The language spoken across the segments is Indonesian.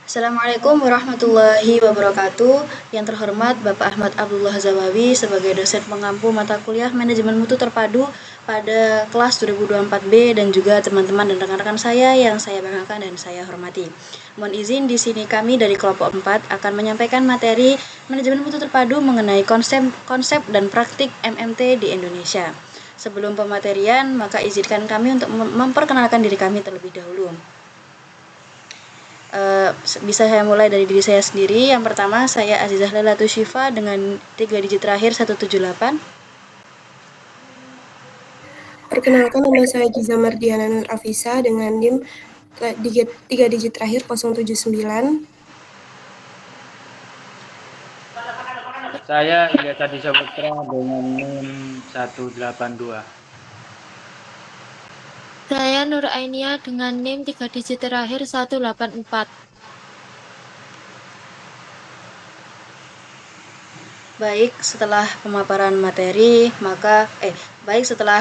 Assalamualaikum warahmatullahi wabarakatuh. Yang terhormat Bapak Ahmad Abdullah Zawawi sebagai dosen pengampu mata kuliah Manajemen Mutu Terpadu pada kelas 2024B dan juga teman-teman dan rekan-rekan saya yang saya banggakan dan saya hormati. Mohon izin di sini kami dari kelompok 4 akan menyampaikan materi Manajemen Mutu Terpadu mengenai konsep dan praktik MMT di Indonesia. Sebelum pematerian, maka izinkan kami untuk memperkenalkan diri kami terlebih dahulu. Bisa saya mulai dari diri saya sendiri. Yang pertama, saya Azizah Lailatu Syifa dengan 3 digit terakhir 178. Perkenalkan, nama saya Giza Mardiana Nur Afisa dengan NIM 3 digit terakhir 079. Saya Ilyas Adi Saputra dengan NIM 182. Saya Nur Ainia dengan NIM 3 digit terakhir 184. Baik, setelah pemaparan materi, setelah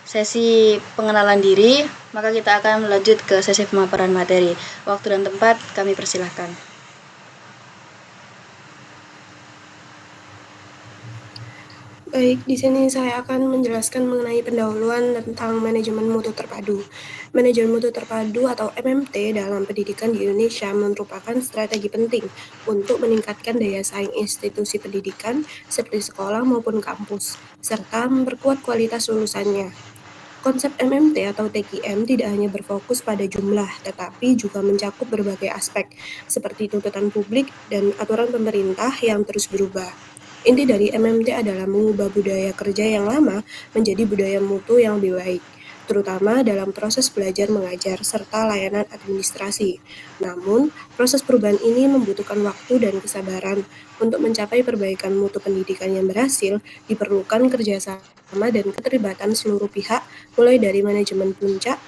sesi pengenalan diri, maka kita akan lanjut ke sesi pemaparan materi. Waktu dan tempat kami persilahkan. Baik, di sini saya akan menjelaskan mengenai pendahuluan tentang manajemen mutu terpadu. Manajemen mutu terpadu atau MMT dalam pendidikan di Indonesia merupakan strategi penting untuk meningkatkan daya saing institusi pendidikan seperti sekolah maupun kampus, serta memperkuat kualitas lulusannya. Konsep MMT atau TKM tidak hanya berfokus pada jumlah, tetapi juga mencakup berbagai aspek, seperti tuntutan publik dan aturan pemerintah yang terus berubah. Inti dari MMT adalah mengubah budaya kerja yang lama menjadi budaya mutu yang lebih baik, terutama dalam proses belajar mengajar serta layanan administrasi. Namun, proses perubahan ini membutuhkan waktu dan kesabaran. Untuk mencapai perbaikan mutu pendidikan yang berhasil, diperlukan kerjasama dan keterlibatan seluruh pihak, mulai dari manajemen puncak,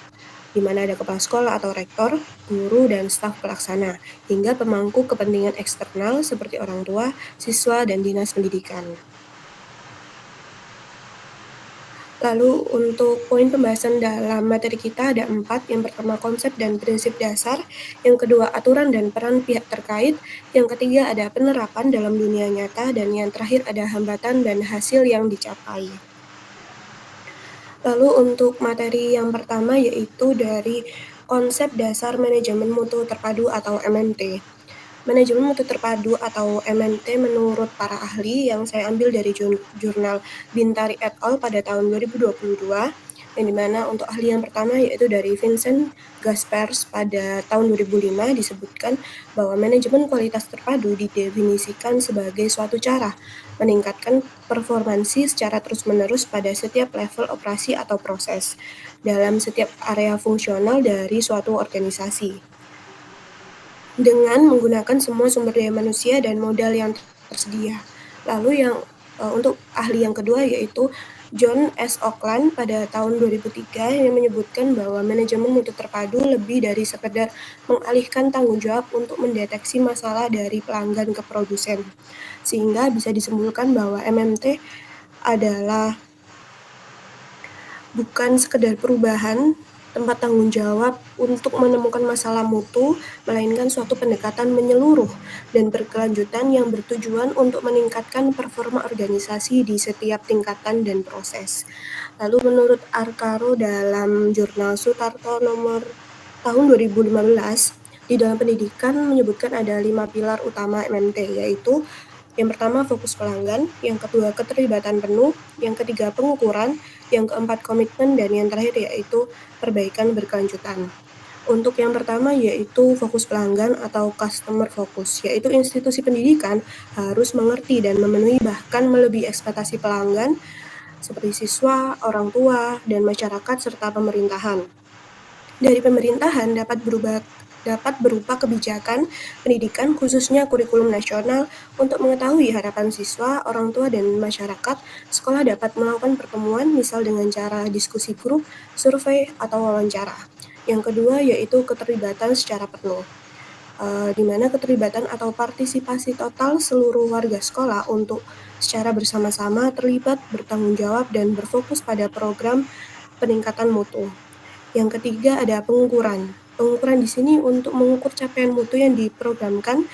di mana ada kepala sekolah atau rektor, guru, dan staf pelaksana, hingga pemangku kepentingan eksternal seperti orang tua, siswa, dan dinas pendidikan. Lalu untuk poin pembahasan dalam materi kita ada 4. Yang pertama, konsep dan prinsip dasar. Yang kedua, aturan dan peran pihak terkait. Yang ketiga, ada penerapan dalam dunia nyata. Dan yang terakhir, ada hambatan dan hasil yang dicapai. Lalu untuk materi yang pertama yaitu dari konsep dasar manajemen mutu terpadu atau MMT. Manajemen mutu terpadu atau MMT menurut para ahli yang saya ambil dari jurnal Bintari et al. Pada tahun 2022, yang dimana untuk ahli yang pertama yaitu dari Vincent Gaspers pada tahun 2005 disebutkan bahwa manajemen kualitas terpadu didefinisikan sebagai suatu cara meningkatkan performansi secara terus-menerus pada setiap level operasi atau proses dalam setiap area fungsional dari suatu organisasi, dengan menggunakan semua sumber daya manusia dan modal yang tersedia. Lalu untuk ahli yang kedua yaitu John S. Oakland pada tahun 2003 yang menyebutkan bahwa manajemen mutu terpadu lebih dari sekedar mengalihkan tanggung jawab untuk mendeteksi masalah dari pelanggan ke produsen, sehingga bisa disimpulkan bahwa MMT adalah bukan sekedar perubahan tempat tanggung jawab untuk menemukan masalah mutu, melainkan suatu pendekatan menyeluruh dan berkelanjutan yang bertujuan untuk meningkatkan performa organisasi di setiap tingkatan dan proses. Lalu menurut Arcaro dalam jurnal Sutarto nomor tahun 2015, di dalam pendidikan menyebutkan ada 5 pilar utama MMT, yaitu yang pertama fokus pelanggan, yang kedua keterlibatan penuh, yang ketiga pengukuran, yang keempat komitmen, dan yang terakhir yaitu perbaikan berkelanjutan. Untuk yang pertama yaitu fokus pelanggan atau customer focus, yaitu institusi pendidikan harus mengerti dan memenuhi bahkan melebihi ekspektasi pelanggan seperti siswa, orang tua, dan masyarakat serta pemerintahan. Dari pemerintahan dapat berupa kebijakan pendidikan khususnya kurikulum nasional untuk mengetahui harapan siswa, orang tua, dan masyarakat. Sekolah dapat melakukan pertemuan misal dengan cara diskusi grup, survei, atau wawancara. Yang kedua yaitu keterlibatan secara penuh, di mana keterlibatan atau partisipasi total seluruh warga sekolah untuk secara bersama-sama terlibat, bertanggung jawab, dan berfokus pada program peningkatan mutu. Yang ketiga ada pengukuran, Pengukuran di sini untuk mengukur capaian mutu yang diprogramkan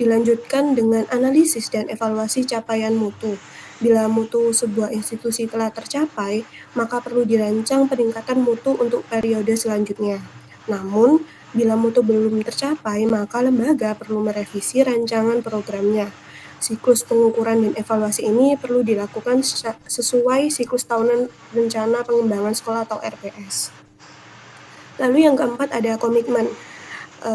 dilanjutkan dengan analisis dan evaluasi capaian mutu. Bila mutu sebuah institusi telah tercapai, maka perlu dirancang peningkatan mutu untuk periode selanjutnya. Namun, bila mutu belum tercapai, maka lembaga perlu merevisi rancangan programnya. Siklus pengukuran dan evaluasi ini perlu dilakukan sesuai siklus tahunan rencana pengembangan sekolah atau RPS. Lalu yang keempat ada komitmen,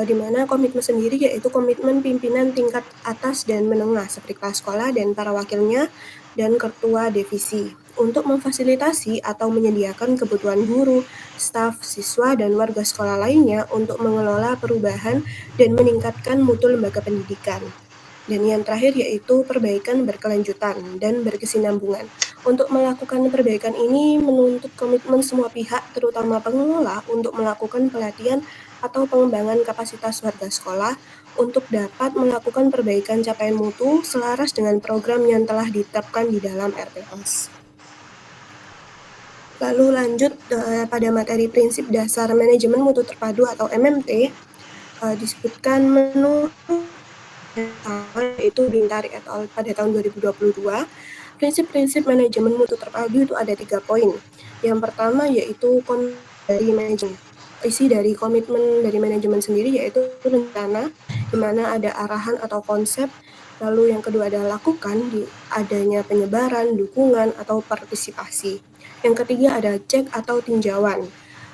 di mana komitmen sendiri yaitu komitmen pimpinan tingkat atas dan menengah seperti kepala sekolah dan para wakilnya dan ketua divisi untuk memfasilitasi atau menyediakan kebutuhan guru, staf, siswa, dan warga sekolah lainnya untuk mengelola perubahan dan meningkatkan mutu lembaga pendidikan. Dan yang terakhir yaitu perbaikan berkelanjutan dan berkesinambungan. Untuk melakukan perbaikan ini menuntut komitmen semua pihak, terutama pengelola, untuk melakukan pelatihan atau pengembangan kapasitas warga sekolah untuk dapat melakukan perbaikan capaian mutu selaras dengan program yang telah ditetapkan di dalam RPS. Lalu lanjut pada materi prinsip dasar manajemen mutu terpadu atau MMT, disebutkan menurut yaitu Bintari et al. Pada tahun 2022, prinsip-prinsip manajemen mutu terpadu itu ada 3 poin. Yang pertama yaitu dari manajemen. Isi dari komitmen dari manajemen sendiri yaitu rencana, di mana ada arahan atau konsep. Lalu yang kedua adalah lakukan, di adanya penyebaran, dukungan, atau partisipasi. Yang ketiga ada cek atau tinjauan.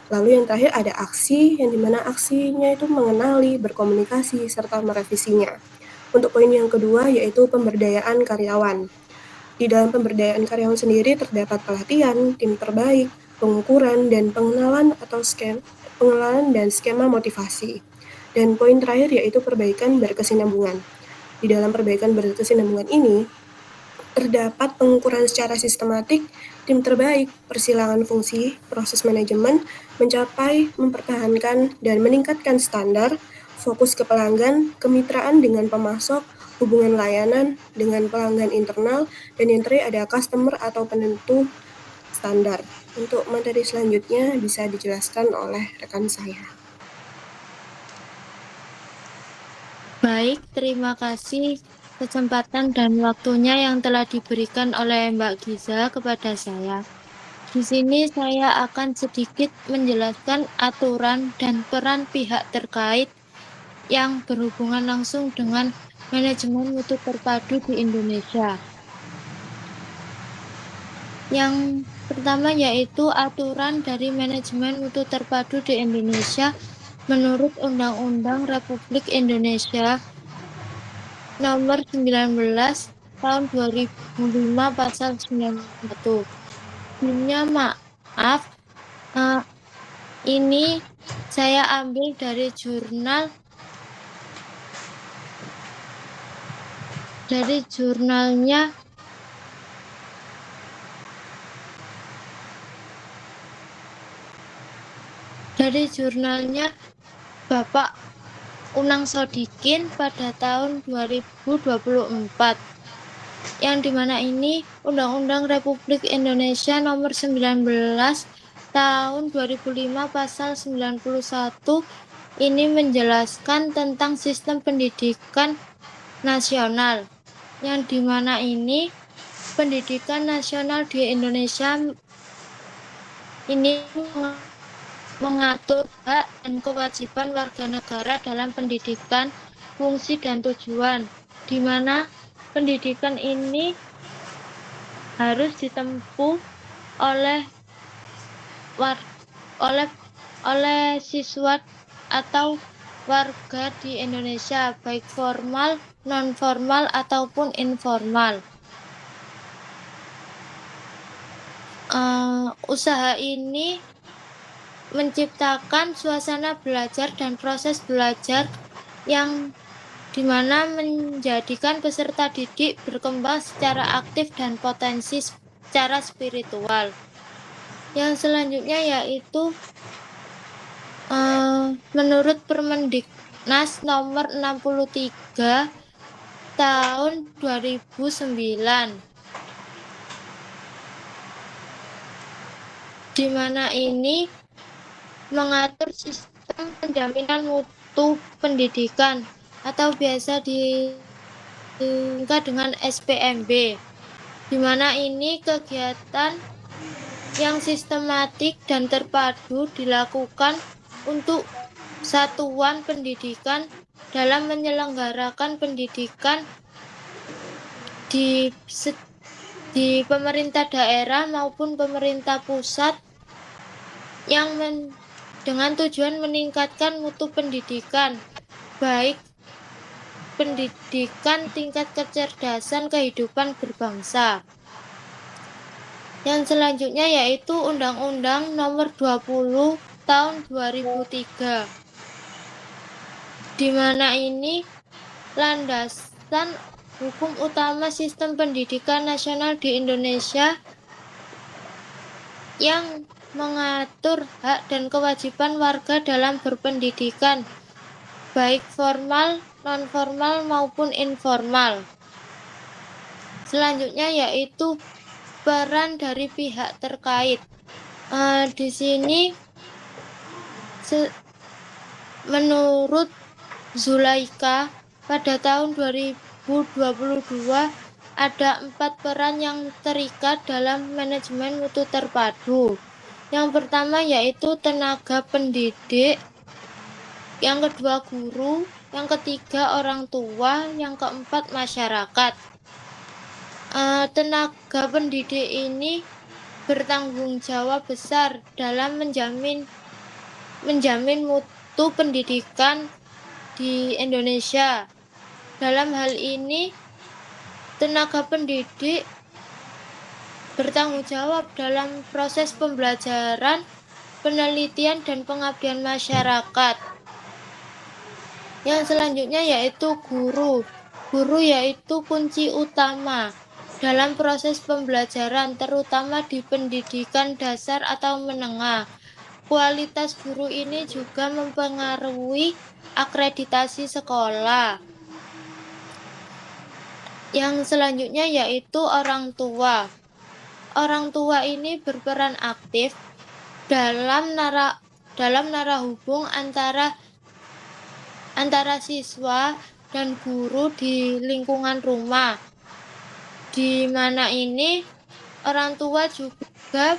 Lalu yang terakhir ada aksi, yang dimana aksinya itu mengenali, berkomunikasi, serta merevisinya. Untuk poin yang kedua yaitu pemberdayaan karyawan. Di dalam pemberdayaan karyawan sendiri terdapat pelatihan, tim terbaik, pengukuran, dan pengenalan dan skema motivasi. Dan poin terakhir yaitu perbaikan berkesinambungan. Di dalam perbaikan berkesinambungan ini terdapat pengukuran secara sistematik, tim terbaik, persilangan fungsi, proses manajemen, mencapai, mempertahankan, dan meningkatkan standar, fokus ke pelanggan, kemitraan dengan pemasok, hubungan layanan dengan pelanggan internal, dan yang terakhir ada customer atau penentu standar. Untuk materi selanjutnya bisa dijelaskan oleh rekan saya. Baik, terima kasih kesempatan dan waktunya yang telah diberikan oleh Mbak Giza kepada saya. Di sini saya akan sedikit menjelaskan aturan dan peran pihak terkait yang berhubungan langsung dengan manajemen mutu terpadu di Indonesia. Yang pertama yaitu aturan dari manajemen mutu terpadu di Indonesia menurut Undang-Undang Republik Indonesia Nomor 19 Tahun 2005 Pasal 91. Sebelumnya maaf, ini saya ambil dari jurnalnya Bapak Unang Sodikin pada tahun 2024, yang dimana ini Undang-Undang Republik Indonesia Nomor 19 Tahun 2005 Pasal 91 ini menjelaskan tentang sistem pendidikan nasional, yang dimana ini pendidikan nasional di Indonesia ini mengatur hak dan kewajiban warga negara dalam pendidikan, fungsi dan tujuan, di mana pendidikan ini harus ditempuh oleh siswa atau warga di Indonesia, baik formal, non-formal ataupun informal. Usaha ini menciptakan suasana belajar dan proses belajar yang dimana menjadikan peserta didik berkembang secara aktif dan potensi secara spiritual. Yang selanjutnya yaitu menurut Permendiknas Nomor 63 Tahun 2009, di mana ini mengatur sistem penjaminan mutu pendidikan atau biasa disingkat dengan SPMB, di mana ini kegiatan yang sistematik dan terpadu dilakukan untuk satuan pendidikan dalam menyelenggarakan pendidikan di pemerintah daerah maupun pemerintah pusat yang dengan tujuan meningkatkan mutu pendidikan, baik pendidikan tingkat kecerdasan kehidupan berbangsa. Yang selanjutnya yaitu Undang-Undang Nomor 20 Tahun 2003, di mana ini landasan hukum utama sistem pendidikan nasional di Indonesia yang mengatur hak dan kewajiban warga dalam berpendidikan, baik formal, non-formal maupun informal. Selanjutnya yaitu peran dari pihak terkait. Di sini menurut Zulaika pada tahun 2022 ada 4 peran yang terikat dalam manajemen mutu terpadu. Yang pertama yaitu tenaga pendidik, yang kedua guru, yang ketiga orang tua, yang keempat masyarakat. Tenaga pendidik ini bertanggung jawab besar dalam menjamin mutu pendidikan di Indonesia. Dalam hal ini, tenaga pendidik bertanggung jawab dalam proses pembelajaran, penelitian, dan pengabdian masyarakat. Yang selanjutnya yaitu guru. Guru yaitu kunci utama dalam proses pembelajaran, terutama di pendidikan dasar atau menengah. Kualitas guru ini juga mempengaruhi akreditasi sekolah. Yang selanjutnya yaitu orang tua. Orang tua ini berperan aktif dalam narah hubung antara siswa dan guru di lingkungan rumah, di mana ini orang tua juga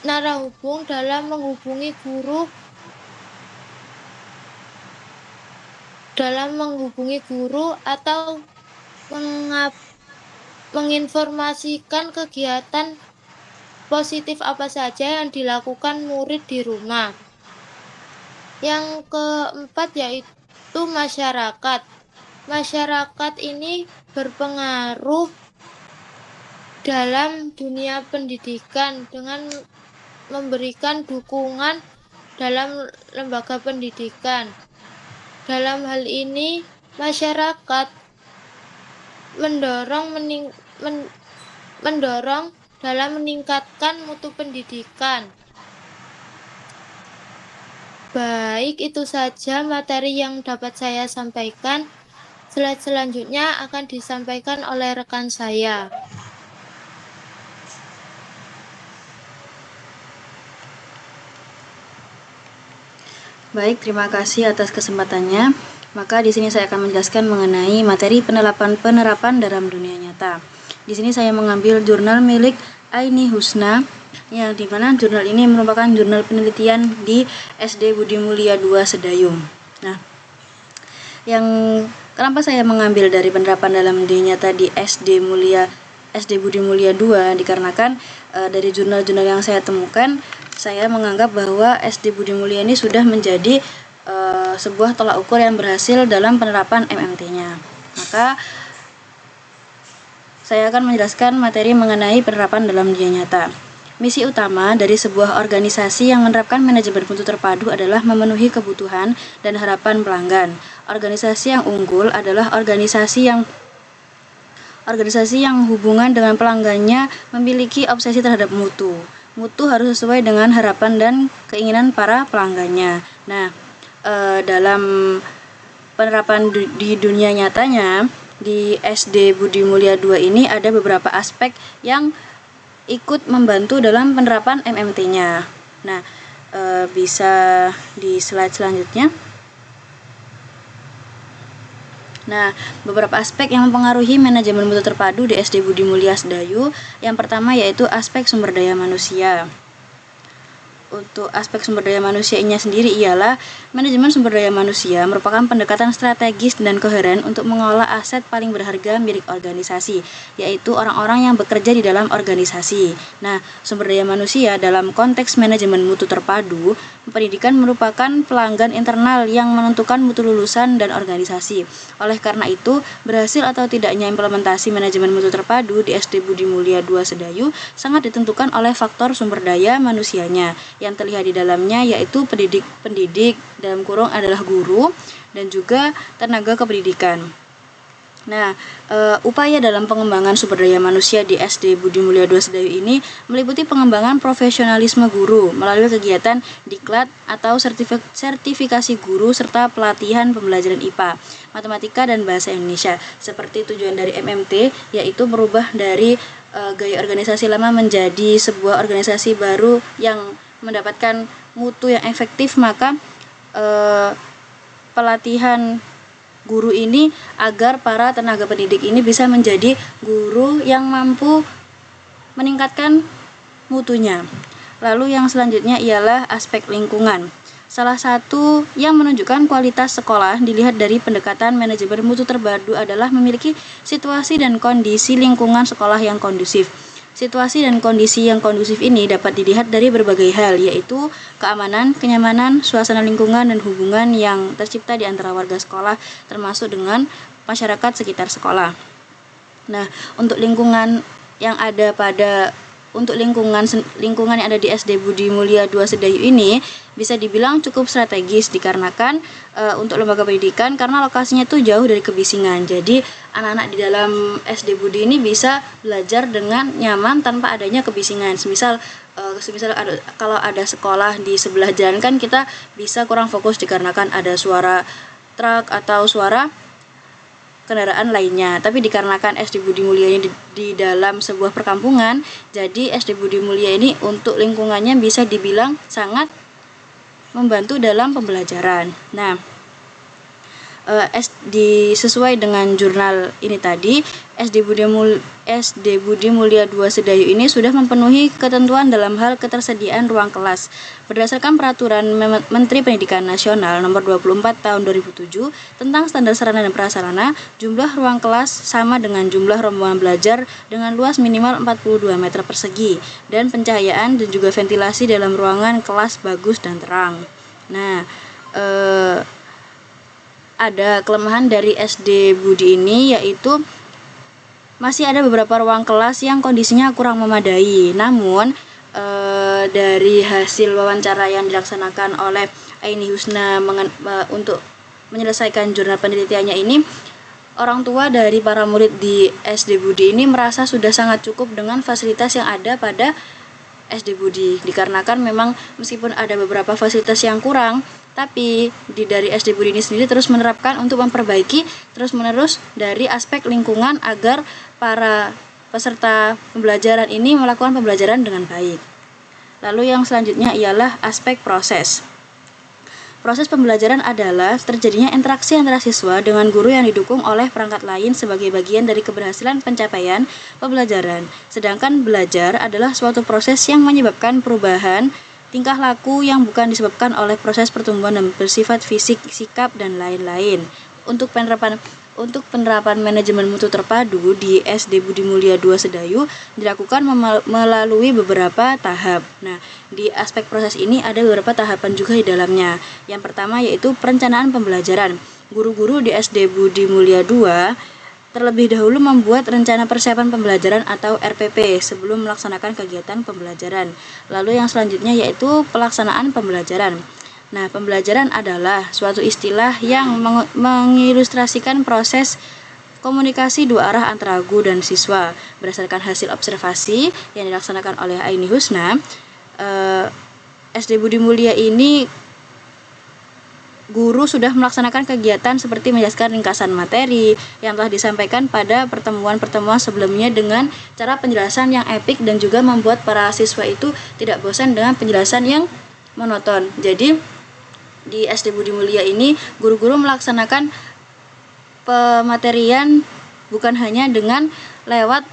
narah hubung dalam menghubungi guru atau menginformasikan kegiatan positif apa saja yang dilakukan murid di rumah. Yang keempat yaitu masyarakat. Masyarakat ini berpengaruh dalam dunia pendidikan dengan memberikan dukungan dalam lembaga pendidikan. Dalam hal ini, masyarakat mendorong dalam meningkatkan mutu pendidikan. Baik, itu saja materi yang dapat saya sampaikan. Slide selanjutnya akan disampaikan oleh rekan saya. Baik, terima kasih atas kesempatannya. Maka di sini saya akan menjelaskan mengenai materi penerapan dalam dunia nyata. Di sini saya mengambil jurnal milik Aini Husna, yang dimana jurnal ini merupakan jurnal penelitian di SD Budi Mulia 2 Sedayung. Nah, kenapa saya mengambil dari penerapan dalam dunia nyata di SD Budi Mulia 2, dikarenakan dari jurnal-jurnal yang saya temukan, saya menganggap bahwa SD Budi Mulia ini sudah menjadi sebuah tolak ukur yang berhasil dalam penerapan MMT-nya. Maka saya akan menjelaskan materi mengenai penerapan dalam dunia nyata. Misi utama dari sebuah organisasi yang menerapkan manajemen mutu terpadu adalah memenuhi kebutuhan dan harapan pelanggan. Organisasi yang unggul adalah organisasi yang hubungan dengan pelanggannya memiliki obsesi terhadap mutu. Mutu harus sesuai dengan harapan dan keinginan para pelanggannya. Nah, dalam penerapan di dunia nyatanya, di SD Budi Mulia 2 ini ada beberapa aspek yang ikut membantu dalam penerapan MMT-nya. Nah, Bisa di slide selanjutnya. Nah, beberapa aspek yang mempengaruhi manajemen mutu terpadu di SD Budi Mulia Sedayu. Yang pertama yaitu aspek sumber daya manusia. Untuk aspek sumber daya manusianya sendiri ialah manajemen sumber daya manusia merupakan pendekatan strategis dan koheren untuk mengolah aset paling berharga milik organisasi, yaitu orang-orang yang bekerja di dalam organisasi. Nah, sumber daya manusia dalam konteks manajemen mutu terpadu, pendidikan merupakan pelanggan internal yang menentukan mutu lulusan dan organisasi. Oleh karena itu, berhasil atau tidaknya implementasi manajemen mutu terpadu di SD Budi Mulia II Sedayu sangat ditentukan oleh faktor sumber daya manusianya. Yang terlihat di dalamnya yaitu pendidik dalam kurung adalah guru dan juga tenaga kependidikan. Nah, upaya dalam pengembangan sumber daya manusia di SD Budi Mulia II Sedayu ini meliputi pengembangan profesionalisme guru melalui kegiatan diklat atau sertifikasi guru serta pelatihan pembelajaran IPA, matematika dan bahasa Indonesia. Seperti tujuan dari MMT yaitu merubah dari gaya organisasi lama menjadi sebuah organisasi baru yang mendapatkan mutu yang efektif, maka pelatihan guru ini agar para tenaga pendidik ini bisa menjadi guru yang mampu meningkatkan mutunya. Lalu yang selanjutnya ialah aspek lingkungan. Salah satu yang menunjukkan kualitas sekolah dilihat dari pendekatan manajemen mutu terpadu adalah memiliki situasi dan kondisi lingkungan sekolah yang kondusif. Situasi dan kondisi yang kondusif ini dapat dilihat dari berbagai hal, yaitu keamanan, kenyamanan, suasana lingkungan, dan hubungan yang tercipta di antara warga sekolah, termasuk dengan masyarakat sekitar sekolah. Nah, untuk lingkungan yang ada lingkungan yang ada di SD Budi Mulia II Sedayu ini bisa dibilang cukup strategis dikarenakan untuk lembaga pendidikan karena lokasinya tuh jauh dari kebisingan. Jadi anak-anak di dalam SD Budi ini bisa belajar dengan nyaman tanpa adanya kebisingan. Semisal kalau ada sekolah di sebelah jalan kan kita bisa kurang fokus dikarenakan ada suara truk atau suara kendaraan lainnya. Tapi dikarenakan SD Budi Mulia ini di dalam sebuah perkampungan, jadi SD Budi Mulia ini untuk lingkungannya bisa dibilang sangat membantu dalam pembelajaran. Nah, sesuai dengan jurnal ini tadi, SD Budi Mulia II Sedayu ini sudah memenuhi ketentuan dalam hal ketersediaan ruang kelas. Berdasarkan Peraturan Menteri Pendidikan Nasional Nomor 24 Tahun 2007 tentang standar sarana dan prasarana, jumlah ruang kelas sama dengan jumlah rombongan belajar dengan luas minimal 42 meter persegi dan pencahayaan dan juga ventilasi dalam ruangan kelas bagus dan terang. Nah, ada kelemahan dari SD Budi ini yaitu masih ada beberapa ruang kelas yang kondisinya kurang memadai. Namun dari hasil wawancara yang dilaksanakan oleh Aini Husna untuk menyelesaikan jurnal penelitiannya ini, orang tua dari para murid di SD Budi ini merasa sudah sangat cukup dengan fasilitas yang ada pada SD Budi, dikarenakan memang meskipun ada beberapa fasilitas yang kurang, tapi dari SD Budi ini sendiri terus menerapkan untuk memperbaiki terus-menerus dari aspek lingkungan agar para peserta pembelajaran ini melakukan pembelajaran dengan baik. Lalu yang selanjutnya ialah aspek proses. Proses pembelajaran adalah terjadinya interaksi antara siswa dengan guru yang didukung oleh perangkat lain sebagai bagian dari keberhasilan pencapaian pembelajaran. Sedangkan belajar adalah suatu proses yang menyebabkan perubahan tingkah laku yang bukan disebabkan oleh proses pertumbuhan dan bersifat fisik, sikap, dan lain-lain. Untuk penerapan manajemen mutu terpadu di SD Budi Mulia II Sedayu dilakukan melalui beberapa tahap. Nah, di aspek proses ini ada beberapa tahapan juga di dalamnya. Yang pertama yaitu perencanaan pembelajaran. Guru-guru di SD Budi Mulia II terlebih dahulu membuat rencana persiapan pembelajaran atau RPP sebelum melaksanakan kegiatan pembelajaran. Lalu yang selanjutnya yaitu pelaksanaan pembelajaran. Nah, pembelajaran adalah suatu istilah yang mengilustrasikan proses komunikasi dua arah antara guru dan siswa. Berdasarkan hasil observasi yang dilaksanakan oleh Aini Husna, SD Budi Mulia ini guru sudah melaksanakan kegiatan seperti menjelaskan ringkasan materi yang telah disampaikan pada pertemuan-pertemuan sebelumnya dengan cara penjelasan yang epik dan juga membuat para siswa itu tidak bosan dengan penjelasan yang monoton. Jadi di SD Budi Mulia ini guru-guru melaksanakan pematerian bukan hanya dengan lewat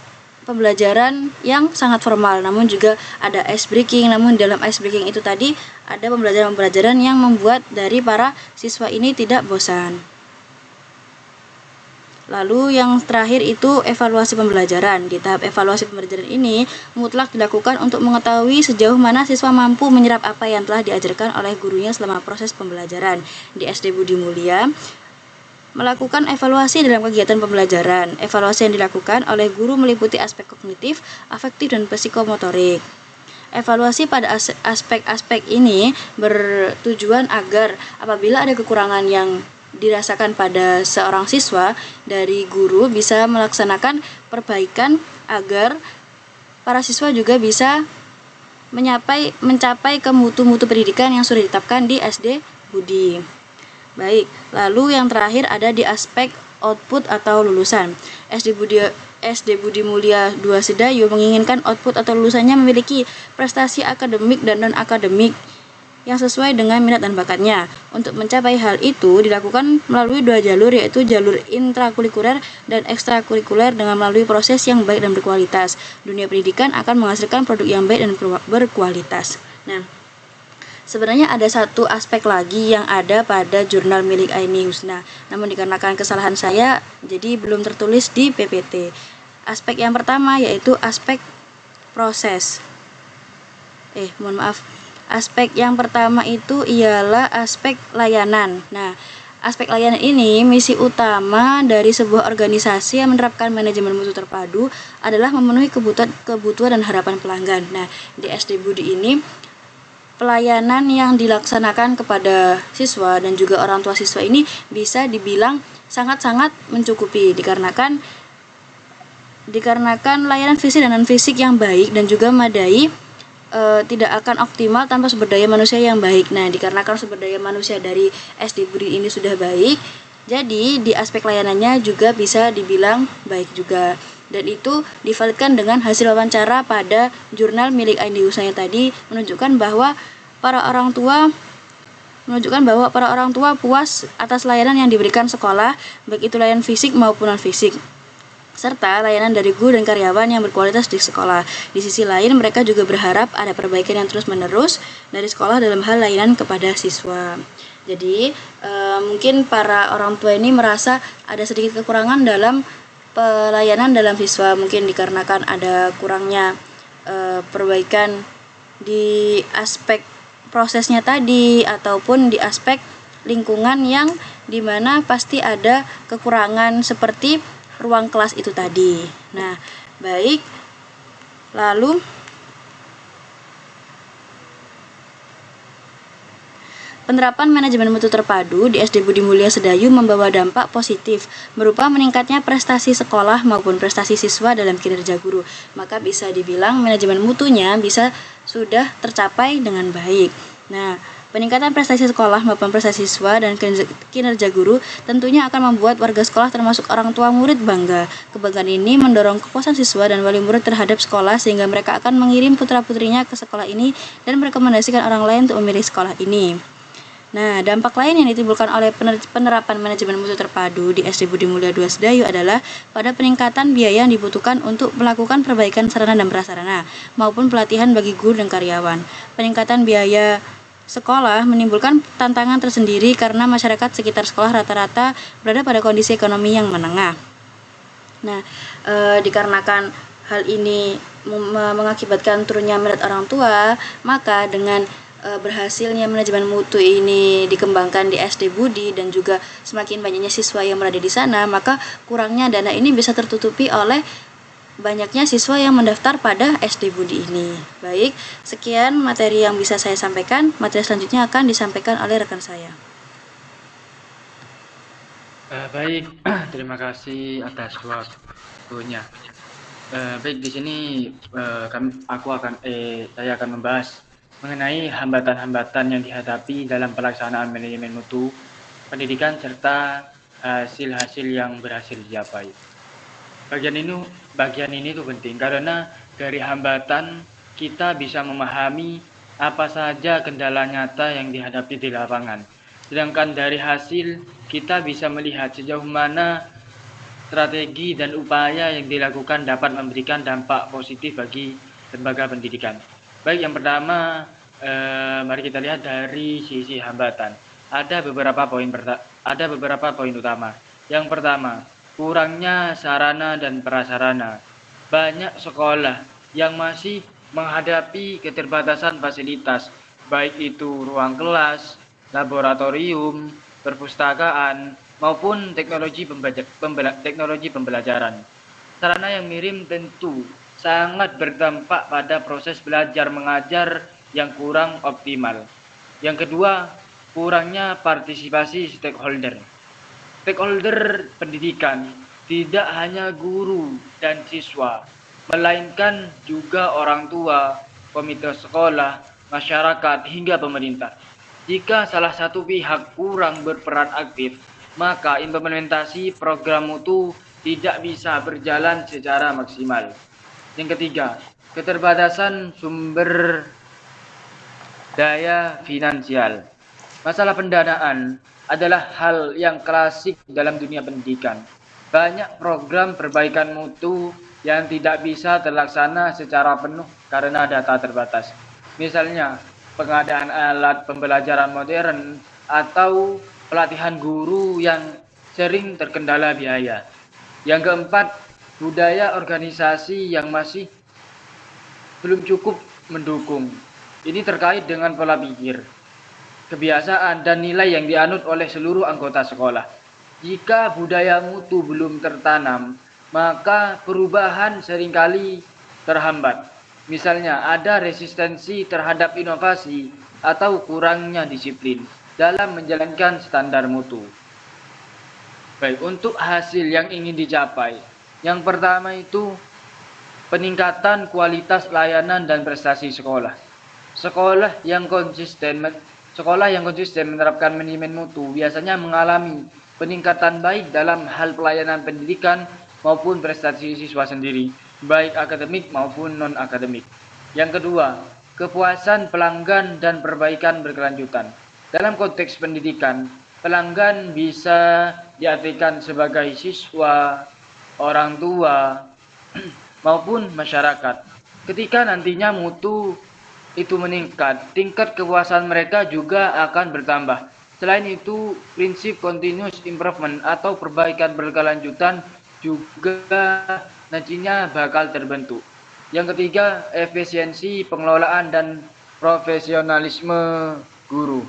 pembelajaran yang sangat formal, namun juga ada ice breaking. Namun dalam ice breaking itu tadi ada pembelajaran-pembelajaran yang membuat dari para siswa ini tidak bosan. Lalu yang terakhir itu evaluasi pembelajaran. Di tahap evaluasi pembelajaran ini mutlak dilakukan untuk mengetahui sejauh mana siswa mampu menyerap apa yang telah diajarkan oleh gurunya selama proses pembelajaran. Di SD Budi Mulia melakukan evaluasi dalam kegiatan pembelajaran. Evaluasi yang dilakukan oleh guru meliputi aspek kognitif, afektif, dan psikomotorik. Evaluasi pada aspek-aspek ini bertujuan agar apabila ada kekurangan yang dirasakan pada seorang siswa, dari guru bisa melaksanakan perbaikan agar para siswa juga bisa mencapai ke mutu-mutu pendidikan yang sudah ditetapkan di SD Budi. Baik, lalu yang terakhir ada di aspek output atau lulusan. SD Budi Mulia 2 Sedayu menginginkan output atau lulusannya memiliki prestasi akademik dan non-akademik yang sesuai dengan minat dan bakatnya. Untuk mencapai hal itu dilakukan melalui 2 jalur, yaitu jalur intrakurikuler dan ekstrakurikuler dengan melalui proses yang baik dan berkualitas. Dunia pendidikan akan menghasilkan produk yang baik dan berkualitas. Nah, sebenarnya ada satu aspek lagi yang ada pada jurnal milik Aini Husna, namun dikarenakan kesalahan saya jadi belum tertulis di PPT. Aspek yang pertama yaitu aspek proses. Aspek yang pertama itu ialah aspek layanan. Nah, aspek layanan ini misi utama dari sebuah organisasi yang menerapkan manajemen mutu terpadu adalah memenuhi kebutuhan dan harapan pelanggan. Nah, di SD Budi ini pelayanan yang dilaksanakan kepada siswa dan juga orang tua siswa ini bisa dibilang sangat-sangat mencukupi dikarenakan layanan fisik dan non fisik yang baik dan juga memadai tidak akan optimal tanpa sumber daya manusia yang baik. Nah, dikarenakan sumber daya manusia dari SD Budi ini sudah baik, jadi di aspek layanannya juga bisa dibilang baik juga. Dan itu divalidkan dengan hasil wawancara pada jurnal milik Aini Husna tadi menunjukkan bahwa para orang tua puas atas layanan yang diberikan sekolah, baik itu layanan fisik maupun non fisik, serta layanan dari guru dan karyawan yang berkualitas di sekolah. Di sisi lain, mereka juga berharap ada perbaikan yang terus-menerus dari sekolah dalam hal layanan kepada siswa. Jadi, mungkin para orang tua ini merasa ada sedikit kekurangan dalam pelayanan dalam siswa, mungkin dikarenakan ada kurangnya perbaikan di aspek prosesnya tadi, ataupun di aspek lingkungan yang dimana pasti ada kekurangan seperti ruang kelas itu tadi. Nah, baik. Lalu penerapan manajemen mutu terpadu di SD Budi Mulia Sedayu membawa dampak positif berupa meningkatnya prestasi sekolah maupun prestasi siswa dalam kinerja guru. Maka bisa dibilang manajemen mutunya bisa sudah tercapai dengan baik. Nah, peningkatan prestasi sekolah maupun prestasi siswa dan kinerja guru tentunya akan membuat warga sekolah termasuk orang tua murid bangga. Kebanggaan ini mendorong kepuasan siswa dan wali murid terhadap sekolah sehingga mereka akan mengirim putra-putrinya ke sekolah ini dan merekomendasikan orang lain untuk memilih sekolah ini. Nah, dampak lain yang ditimbulkan oleh penerapan manajemen mutu terpadu di SD Budi Mulia 2 Sedayu adalah pada peningkatan biaya yang dibutuhkan untuk melakukan perbaikan sarana dan prasarana maupun pelatihan bagi guru dan karyawan. Peningkatan biaya sekolah menimbulkan tantangan tersendiri karena masyarakat sekitar sekolah rata-rata berada pada kondisi ekonomi yang menengah. Nah, dikarenakan hal ini mengakibatkan turunnya minat orang tua, maka dengan berhasilnya manajemen mutu ini dikembangkan di SD Budi dan juga semakin banyaknya siswa yang berada di sana, maka kurangnya dana ini bisa tertutupi oleh banyaknya siswa yang mendaftar pada SD Budi ini. Baik, sekian materi yang bisa saya sampaikan. Materi selanjutnya akan disampaikan oleh rekan saya. Baik, terima kasih atas waktunya. Baik, di sini saya akan membahas mengenai hambatan-hambatan yang dihadapi dalam pelaksanaan manajemen mutu pendidikan serta hasil-hasil yang berhasil dicapai. Bagian ini tuh penting karena dari hambatan kita bisa memahami apa saja kendala nyata yang dihadapi di lapangan. Sedangkan dari hasil, kita bisa melihat sejauh mana strategi dan upaya yang dilakukan dapat memberikan dampak positif bagi lembaga pendidikan. Baik, yang pertama, mari kita lihat dari sisi hambatan. Ada beberapa poin utama. Yang pertama, kurangnya sarana dan prasarana. Banyak sekolah yang masih menghadapi keterbatasan fasilitas, baik itu ruang kelas, laboratorium, perpustakaan, maupun teknologi pembelajaran. Sarana yang minim tentu sangat berdampak pada proses belajar mengajar yang kurang optimal. Yang kedua, kurangnya partisipasi stakeholder. Stakeholder pendidikan tidak hanya guru dan siswa, melainkan juga orang tua, komite sekolah, masyarakat, hingga pemerintah. Jika salah satu pihak kurang berperan aktif, maka implementasi program mutu tidak bisa berjalan secara maksimal. Yang ketiga, keterbatasan sumber daya finansial. Masalah pendanaan adalah hal yang klasik dalam dunia pendidikan. Banyak program perbaikan mutu yang tidak bisa terlaksana secara penuh karena data terbatas. Misalnya, pengadaan alat pembelajaran modern atau pelatihan guru yang sering terkendala biaya. Yang keempat, budaya organisasi yang masih belum cukup mendukung. Ini terkait dengan pola pikir, kebiasaan, dan nilai yang dianut oleh seluruh anggota sekolah. Jika budaya mutu belum tertanam, maka perubahan seringkali terhambat. Misalnya, ada resistensi terhadap inovasi atau kurangnya disiplin dalam menjalankan standar mutu. Baik, untuk hasil yang ingin dicapai, yang pertama itu peningkatan kualitas layanan dan prestasi sekolah. Sekolah yang konsisten menerapkan manajemen mutu biasanya mengalami peningkatan baik dalam hal pelayanan pendidikan maupun prestasi siswa sendiri, baik akademik maupun non-akademik. Yang kedua, kepuasan pelanggan dan perbaikan berkelanjutan. Dalam konteks pendidikan, pelanggan bisa diartikan sebagai siswa, orang tua, maupun masyarakat. Ketika nantinya mutu itu meningkat, tingkat kepuasan mereka juga akan bertambah. Selain itu, prinsip continuous improvement atau perbaikan berkelanjutan juga nantinya bakal terbentuk. Yang ketiga, efisiensi pengelolaan dan profesionalisme guru.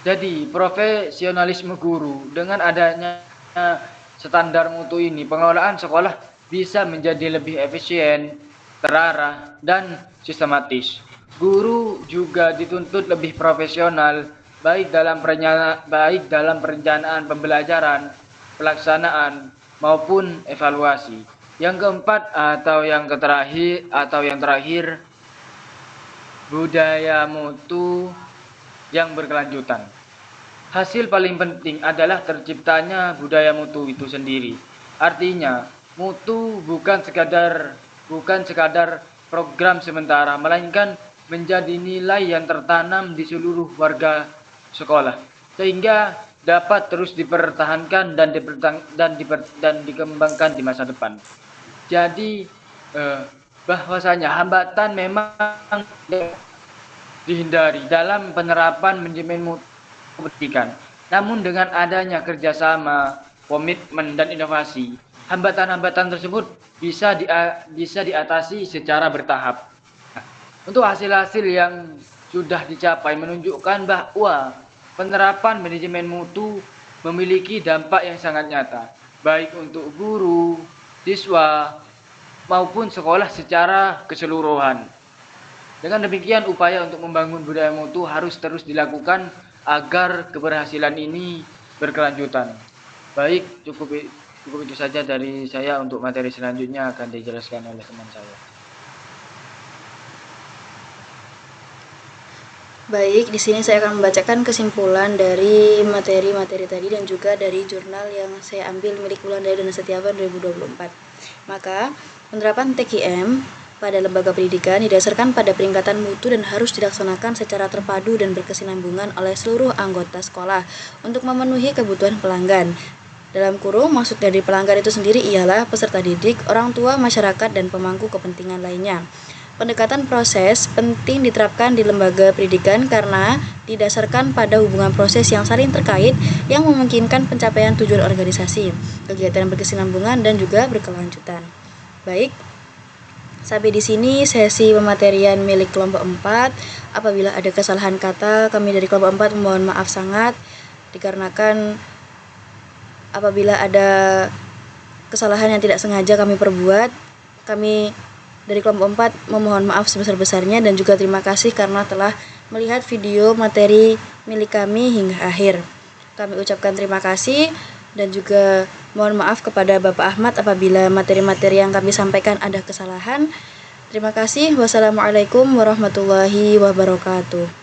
Jadi, profesionalisme guru dengan adanya standar mutu ini, pengelolaan sekolah bisa menjadi lebih efisien, terarah, dan sistematis. Guru juga dituntut lebih profesional, baik dalam perencanaan pembelajaran, pelaksanaan, maupun evaluasi. Yang keempat atau yang terakhir, budaya mutu yang berkelanjutan. Hasil paling penting adalah terciptanya budaya mutu itu sendiri. Artinya, mutu bukan sekadar program sementara, melainkan menjadi nilai yang tertanam di seluruh warga sekolah, sehingga dapat terus dipertahankan dan dikembangkan di masa depan. Jadi, bahwasanya hambatan memang dihindari dalam penerapan manajemen mutu pendidikan. Namun dengan adanya kerjasama, komitmen, dan inovasi, hambatan-hambatan tersebut bisa diatasi secara bertahap. Untuk hasil-hasil yang sudah dicapai menunjukkan bahwa penerapan manajemen mutu memiliki dampak yang sangat nyata, baik untuk guru, siswa, maupun sekolah secara keseluruhan. Dengan demikian, upaya untuk membangun budaya mutu harus terus dilakukan agar keberhasilan ini berkelanjutan. Baik, cukup itu saja dari saya. Untuk materi selanjutnya akan dijelaskan oleh teman saya. Baik, di sini saya akan membacakan kesimpulan dari materi-materi tadi dan juga dari jurnal yang saya ambil milik Wulandari dan Setiawan 2024. Maka, penerapan TKM pada lembaga pendidikan didasarkan pada peningkatan mutu dan harus dilaksanakan secara terpadu dan berkesinambungan oleh seluruh anggota sekolah untuk memenuhi kebutuhan pelanggan. Dalam kurung, maksud dari pelanggan itu sendiri ialah peserta didik, orang tua, masyarakat, dan pemangku kepentingan lainnya. Pendekatan proses penting diterapkan di lembaga pendidikan karena didasarkan pada hubungan proses yang saling terkait yang memungkinkan pencapaian tujuan organisasi, kegiatan berkesinambungan, dan juga berkelanjutan. Baik, sampai di sini sesi pematerian milik kelompok 4. Apabila ada kesalahan kata, kami dari kelompok 4 mohon maaf sangat, dikarenakan apabila ada kesalahan yang tidak sengaja kami perbuat, kami dari kelompok 4 memohon maaf sebesar-besarnya dan juga terima kasih karena telah melihat video materi milik kami hingga akhir. Kami ucapkan terima kasih dan juga mohon maaf kepada Bapak Ahmad apabila materi-materi yang kami sampaikan ada kesalahan. Terima kasih. Wassalamualaikum warahmatullahi wabarakatuh.